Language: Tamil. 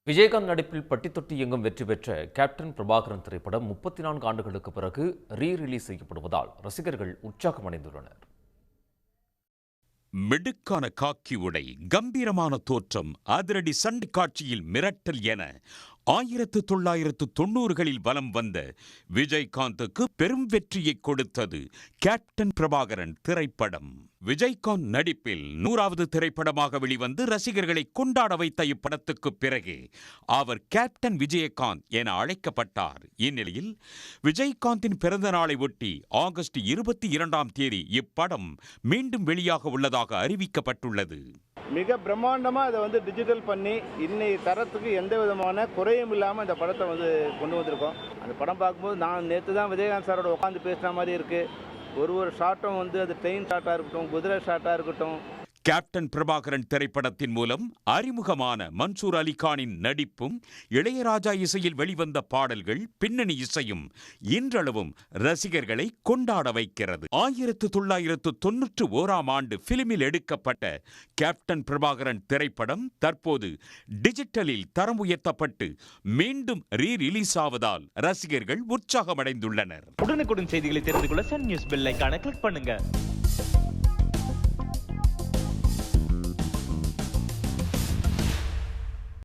விஜயகாந்த் நடிப்பில் பட்டி தொட்டி எங்கும் வெற்றி பெற்ற கேப்டன் பிரபாகரன் திரைப்படம் 34 ஆண்டுகளுக்கு பிறகு ரீரிலீஸ் செய்யப்படுவதால் ரசிகர்கள் உற்சாகமடைந்துள்ளனர். மிடுக்கான காக்கி உடை, கம்பீரமான தோற்றம், அதிரடி சண்டை காட்சியில் மிரட்டல் என 1990களில் வலம் வந்த விஜயகாந்துக்கு பெரும் வெற்றியை கொடுத்தது கேப்டன் பிரபாகரன் திரைப்படம். விஜயகாந்த் நடிப்பில் 100வது திரைப்படமாக வெளிவந்து ரசிகர்களை கொண்டாட வைத்த இப்படத்துக்கு பிறகு அவர் கேப்டன் விஜயகாந்த் என அழைக்கப்பட்டார். இந்நிலையில் விஜயகாந்தின் பிறந்த நாளை ஒட்டி ஆகஸ்ட் 22ஆம் தேதி இப்படம் மீண்டும் வெளியாக உள்ளதாக அறிவிக்கப்பட்டுள்ளது. மிக பிரம்மாண்டமாக அதை டிஜிட்டல் பண்ணி இன்னைய தரத்துக்கு எந்த விதமான குறையும் இல்லாமல் இந்த படத்தை கொண்டு வந்திருக்கோம். அந்த படம் பார்க்கும்போது நான் நேற்று தான் விஜயகாந்த் சாரோட உட்காந்து பேசுன மாதிரி இருக்குது. ஒரு ஷாட்டும் அது ட்ரெயின் ஷாட்டாக இருக்கட்டும், குதிரை ஷாட்டாக இருக்கட்டும். கேப்டன் பிரபாகரன் திரைப்படத்தின் மூலம் அறிமுகமான மன்சூர் அலிகானின் நடிப்பும் இளையராஜா இசையில் வெளிவந்த பாடல்கள், பின்னணி இசையும் இன்றளவும் ரசிகர்களை கொண்டாட வைக்கிறது. 1991ஆம் ஆண்டு பிலிமில் எடுக்கப்பட்ட கேப்டன் பிரபாகரன் திரைப்படம் தற்போது டிஜிட்டலில் தரம் உயர்த்தப்பட்டு மீண்டும் ரீரிலீஸ் ஆவதால் ரசிகர்கள் உற்சாகமடைந்துள்ளனர். உடனுக்குடன் செய்திகளை தெரிந்து கொள்ள சன் நியூஸ் பெல் ஐகானை கிளிக் பண்ணுங்க.